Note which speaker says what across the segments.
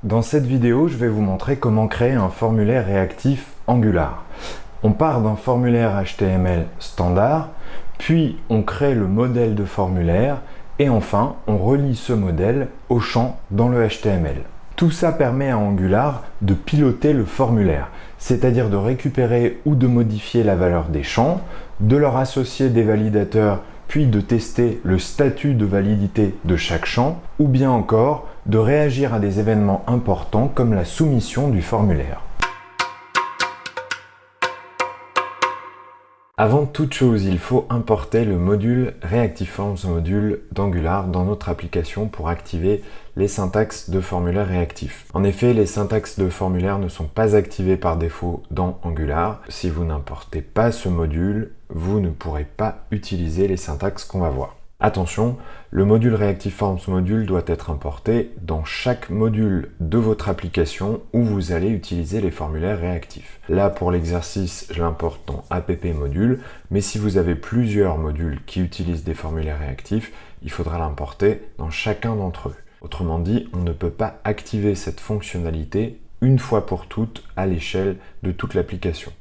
Speaker 1: Dans cette vidéo, je vais vous montrer comment créer un formulaire réactif Angular. On part d'un formulaire HTML standard, puis on crée le modèle de formulaire et enfin on relie ce modèle au champ dans le HTML. Tout ça permet à Angular de piloter le formulaire, c'est-à-dire de récupérer ou de modifier la valeur des champs, de leur associer des validateurs puis de tester le statut de validité de chaque champ, ou bien encore de réagir à des événements importants comme la soumission du formulaire. Avant toute chose, il faut importer le module ReactiveForms module d'Angular dans notre application pour activer les syntaxes de formulaire réactif. En effet, les syntaxes de formulaire ne sont pas activées par défaut dans Angular. Si vous n'importez pas ce module, vous ne pourrez pas utiliser les syntaxes qu'on va voir. Attention, le module ReactiveForms module doit être importé dans chaque module de votre application où vous allez utiliser les formulaires réactifs. Là, pour l'exercice, je l'importe dans app module, mais si vous avez plusieurs modules qui utilisent des formulaires réactifs, il faudra l'importer dans chacun d'entre eux. Autrement dit, on ne peut pas activer cette fonctionnalité une fois pour toutes à l'échelle de toute l'application.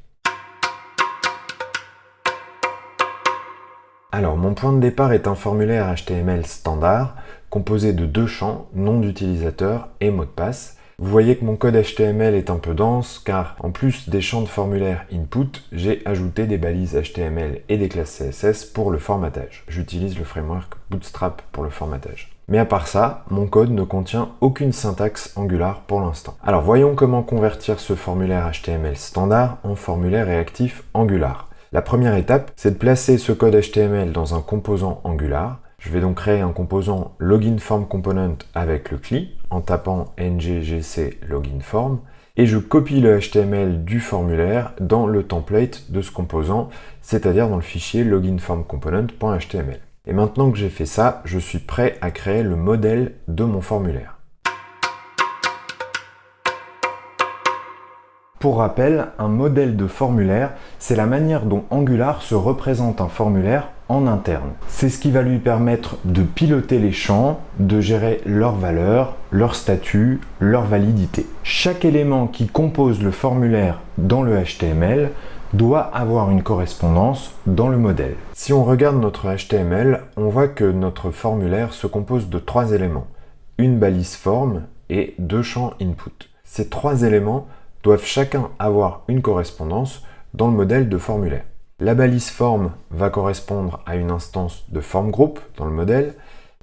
Speaker 1: Alors, mon point de départ est un formulaire HTML standard composé de deux champs, nom d'utilisateur et mot de passe. Vous voyez que mon code HTML est un peu dense car en plus des champs de formulaire input, j'ai ajouté des balises HTML et des classes CSS pour le formatage. J'utilise le framework Bootstrap pour le formatage. Mais à part ça, mon code ne contient aucune syntaxe Angular pour l'instant. Alors voyons comment convertir ce formulaire HTML standard en formulaire réactif Angular. La première étape, c'est de placer ce code HTML dans un composant Angular. Je vais donc créer un composant LoginFormComponent avec le CLI en tapant ng-gc loginform et je copie le HTML du formulaire dans le template de ce composant, c'est-à-dire dans le fichier loginformComponent.html. Et maintenant que j'ai fait ça, je suis prêt à créer le modèle de mon formulaire. Pour rappel, un modèle de formulaire, c'est la manière dont Angular se représente un formulaire en interne. C'est ce qui va lui permettre de piloter les champs, de gérer leurs valeurs, leur statut, leur validité. Chaque élément qui compose le formulaire dans le HTML doit avoir une correspondance dans le modèle. Si on regarde notre HTML, on voit que notre formulaire se compose de trois éléments, une balise form et deux champs input. Ces trois éléments doivent chacun avoir une correspondance dans le modèle de formulaire. La balise form va correspondre à une instance de form group dans le modèle.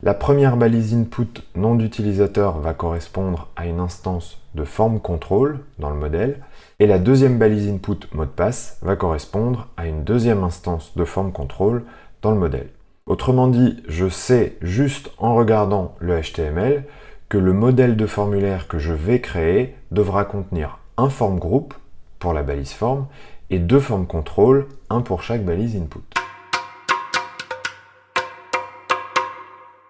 Speaker 1: La première balise input nom d'utilisateur va correspondre à une instance de form control dans le modèle. Et la deuxième balise input mot de passe va correspondre à une deuxième instance de form control dans le modèle. Autrement dit, je sais juste en regardant le HTML que le modèle de formulaire que je vais créer devra contenir un form group pour la balise form et deux form control, un pour chaque balise input.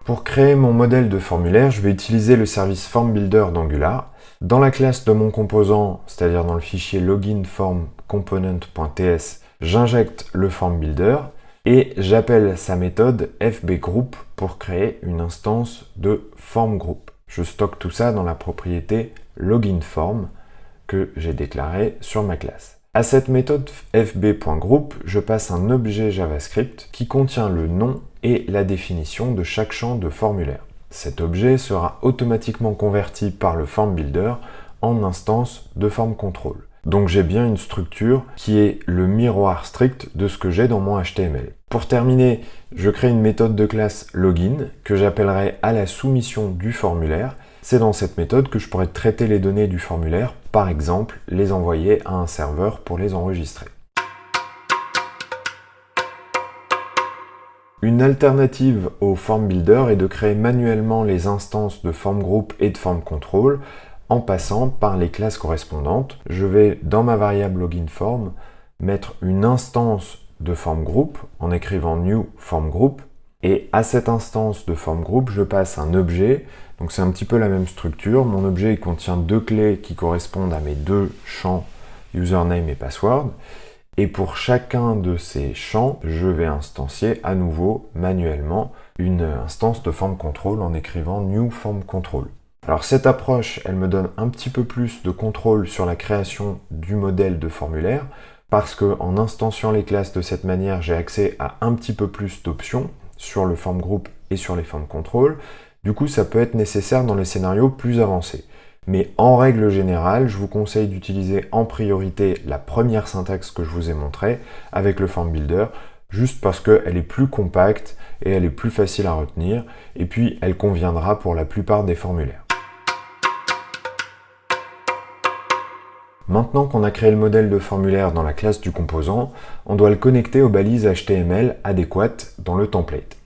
Speaker 1: Pour créer mon modèle de formulaire, je vais utiliser le service FormBuilder d'Angular. Dans la classe de mon composant, c'est-à-dire dans le fichier loginFormComponent.ts, j'injecte le FormBuilder et j'appelle sa méthode fbgroup pour créer une instance de formGroup. Je stocke tout ça dans la propriété loginForm que j'ai déclaré sur ma classe. À cette méthode fb.group, je passe un objet JavaScript qui contient le nom et la définition de chaque champ de formulaire. Cet objet sera automatiquement converti par le FormBuilder en instance de FormControl. Donc j'ai bien une structure qui est le miroir strict de ce que j'ai dans mon HTML. Pour terminer, je crée une méthode de classe login que j'appellerai à la soumission du formulaire. C'est dans cette méthode que je pourrais traiter les données du formulaire, par exemple les envoyer à un serveur pour les enregistrer. Une alternative au FormBuilder est de créer manuellement les instances de FormGroup et de FormControl en passant par les classes correspondantes. Je vais dans ma variable loginForm mettre une instance de FormGroup en écrivant new FormGroup et à cette instance de FormGroup je passe un objet. Donc c'est un petit peu la même structure. Mon objet contient deux clés qui correspondent à mes deux champs username et password. Et pour chacun de ces champs, je vais instancier à nouveau manuellement une instance de FormControl en écrivant new FormControl. Alors cette approche, elle me donne un petit peu plus de contrôle sur la création du modèle de formulaire parce qu'en instanciant les classes de cette manière, j'ai accès à un petit peu plus d'options sur le form group et sur les form control. Du coup, ça peut être nécessaire dans les scénarios plus avancés. Mais en règle générale, je vous conseille d'utiliser en priorité la première syntaxe que je vous ai montrée avec le form builder, juste parce qu'elle est plus compacte et elle est plus facile à retenir, et puis elle conviendra pour la plupart des formulaires. Maintenant qu'on a créé le modèle de formulaire dans la classe du composant, on doit le connecter aux balises HTML adéquates dans le template.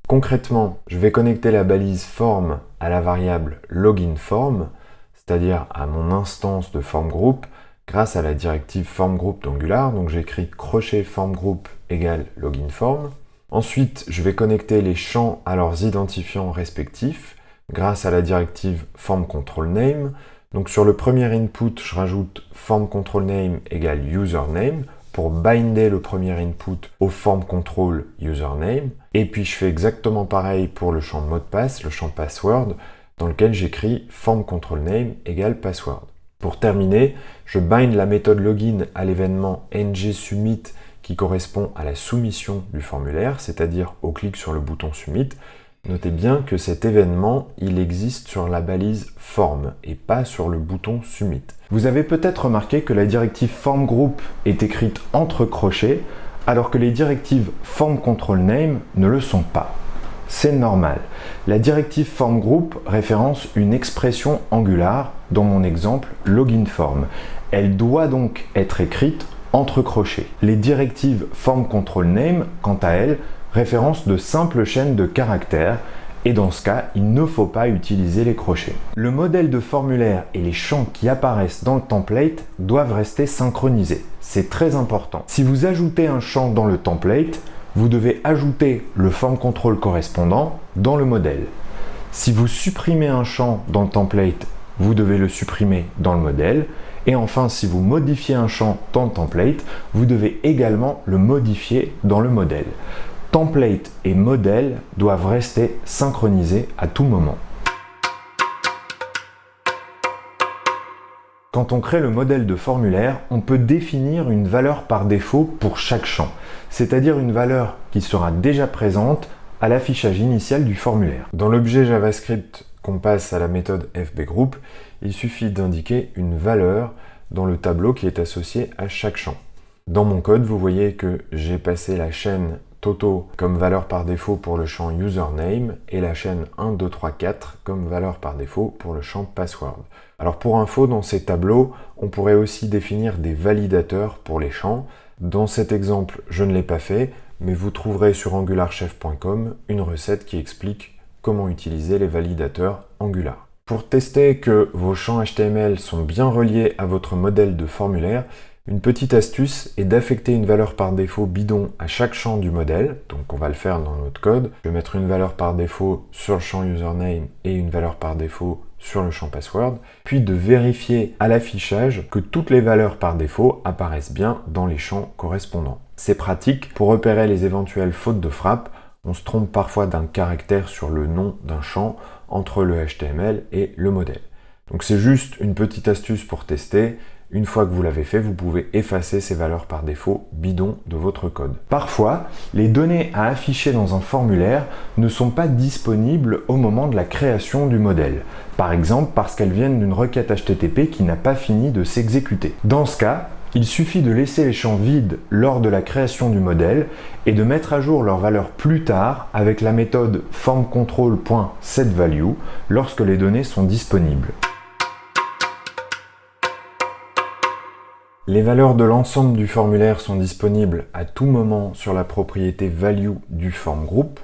Speaker 1: Concrètement, je vais connecter la balise form à la variable loginForm, c'est-à-dire à mon instance de form group, grâce à la directive form group d'Angular. Donc j'écris crochet form group égale loginForm. Ensuite, je vais connecter les champs à leurs identifiants respectifs grâce à la directive form control name. Donc sur le premier input, je rajoute form control name égale username pour binder le premier input au form control username. Et puis je fais exactement pareil pour le champ mot de passe, le champ password, dans lequel j'écris form control name égale password. Pour terminer, je bind la méthode login à l'événement ngSubmit qui correspond à la soumission du formulaire, c'est-à-dire au clic sur le bouton Submit. Notez bien que cet événement, il existe sur la balise form et pas sur le bouton Submit. Vous avez peut-être remarqué que la directive form group est écrite entre crochets, alors que les directives form control name ne le sont pas. C'est normal. La directive form group référence une expression Angular, dans mon exemple loginForm. Elle doit donc être écrite entre crochets. Les directives form control name, quant à elles, référencent de simples chaînes de caractères, et dans ce cas, il ne faut pas utiliser les crochets. Le modèle de formulaire et les champs qui apparaissent dans le template doivent rester synchronisés. C'est très important. Si vous ajoutez un champ dans le template, vous devez ajouter le form control correspondant dans le modèle. Si vous supprimez un champ dans le template, vous devez le supprimer dans le modèle. Et enfin, si vous modifiez un champ dans le template, vous devez également le modifier dans le modèle. Template et modèle doivent rester synchronisés à tout moment. Quand on crée le modèle de formulaire, on peut définir une valeur par défaut pour chaque champ, c'est-à-dire une valeur qui sera déjà présente à l'affichage initial du formulaire. Dans l'objet JavaScript qu'on passe à la méthode fbgroup, il suffit d'indiquer une valeur dans le tableau qui est associé à chaque champ. Dans mon code, vous voyez que j'ai passé la chaîne Toto comme valeur par défaut pour le champ username et la chaîne 1, 2, 3, 4 comme valeur par défaut pour le champ password. Alors pour info, dans ces tableaux, on pourrait aussi définir des validateurs pour les champs. Dans cet exemple, je ne l'ai pas fait, mais vous trouverez sur angularchef.com une recette qui explique comment utiliser les validateurs Angular. Pour tester que vos champs HTML sont bien reliés à votre modèle de formulaire, une petite astuce est d'affecter une valeur par défaut bidon à chaque champ du modèle. Donc on va le faire dans notre code. Je vais mettre une valeur par défaut sur le champ username et une valeur par défaut sur le champ password. Puis de vérifier à l'affichage que toutes les valeurs par défaut apparaissent bien dans les champs correspondants. C'est pratique pour repérer les éventuelles fautes de frappe. On se trompe parfois d'un caractère sur le nom d'un champ entre le HTML et le modèle. Donc c'est juste une petite astuce pour tester. Une fois que vous l'avez fait, vous pouvez effacer ces valeurs par défaut bidon de votre code. Parfois, les données à afficher dans un formulaire ne sont pas disponibles au moment de la création du modèle. Par exemple, parce qu'elles viennent d'une requête HTTP qui n'a pas fini de s'exécuter. Dans ce cas, il suffit de laisser les champs vides lors de la création du modèle et de mettre à jour leur valeur plus tard avec la méthode formControl.setValue lorsque les données sont disponibles. Les valeurs de l'ensemble du formulaire sont disponibles à tout moment sur la propriété value du form group.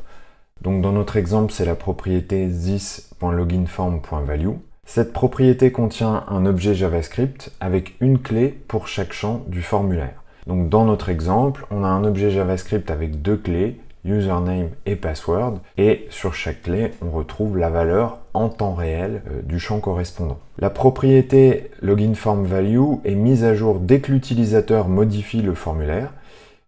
Speaker 1: Donc dans notre exemple, c'est la propriété this.loginForm.value. Cette propriété contient un objet JavaScript avec une clé pour chaque champ du formulaire. Donc dans notre exemple, on a un objet JavaScript avec deux clés, username et password, et sur chaque clé, on retrouve la valeur en temps réel du champ correspondant. La propriété loginFormValue est mise à jour dès que l'utilisateur modifie le formulaire.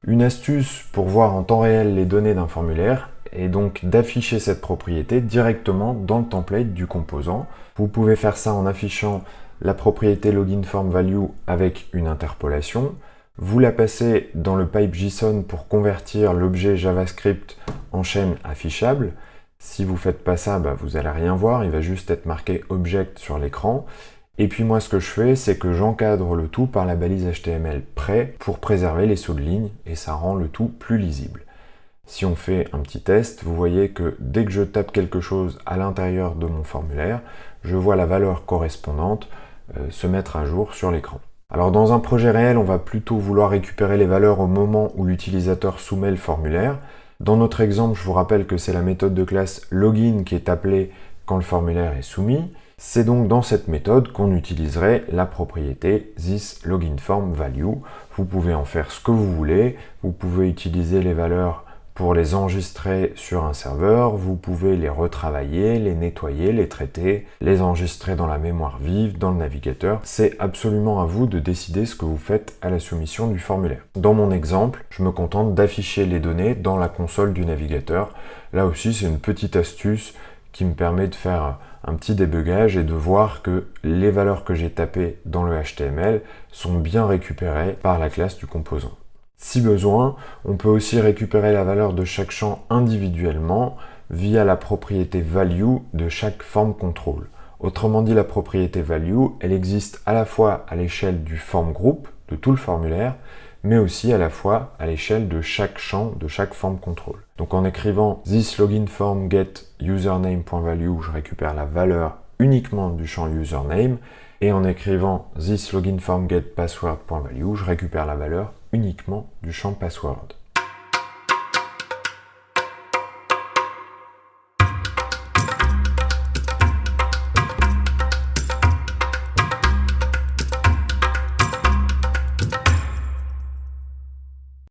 Speaker 1: Une astuce pour voir en temps réel les données d'un formulaire est donc d'afficher cette propriété directement dans le template du composant. Vous pouvez faire ça en affichant la propriété loginFormValue avec une interpolation. Vous la passez dans le pipe JSON pour convertir l'objet JavaScript en chaîne affichable. Si vous ne faites pas ça, vous n'allez rien voir, il va juste être marqué Object sur l'écran. Et puis moi, ce que je fais, c'est que j'encadre le tout par la balise HTML prêt pour préserver les sauts de ligne et ça rend le tout plus lisible. Si on fait un petit test, vous voyez que dès que je tape quelque chose à l'intérieur de mon formulaire, je vois la valeur correspondante se mettre à jour sur l'écran. Alors dans un projet réel, on va plutôt vouloir récupérer les valeurs au moment où l'utilisateur soumet le formulaire. Dans notre exemple, je vous rappelle que c'est la méthode de classe login qui est appelée quand le formulaire est soumis. C'est donc dans cette méthode qu'on utiliserait la propriété thisLoginFormValue. Vous pouvez en faire ce que vous voulez, vous pouvez utiliser les valeurs pour les enregistrer sur un serveur, vous pouvez les retravailler, les nettoyer, les traiter, les enregistrer dans la mémoire vive, dans le navigateur. C'est absolument à vous de décider ce que vous faites à la soumission du formulaire. Dans mon exemple, je me contente d'afficher les données dans la console du navigateur. Là aussi, c'est une petite astuce qui me permet de faire un petit débugage et de voir que les valeurs que j'ai tapées dans le HTML sont bien récupérées par la classe du composant. Si besoin, on peut aussi récupérer la valeur de chaque champ individuellement via la propriété value de chaque form control. Autrement dit, la propriété value, elle existe à la fois à l'échelle du form group, de tout le formulaire, mais aussi à la fois à l'échelle de chaque champ, de chaque form control. Donc en écrivant thisLoginFormGetUsername.value, je récupère la valeur uniquement du champ username, et en écrivant thisLoginFormGetPassword.value, je récupère la valeur uniquement du champ password.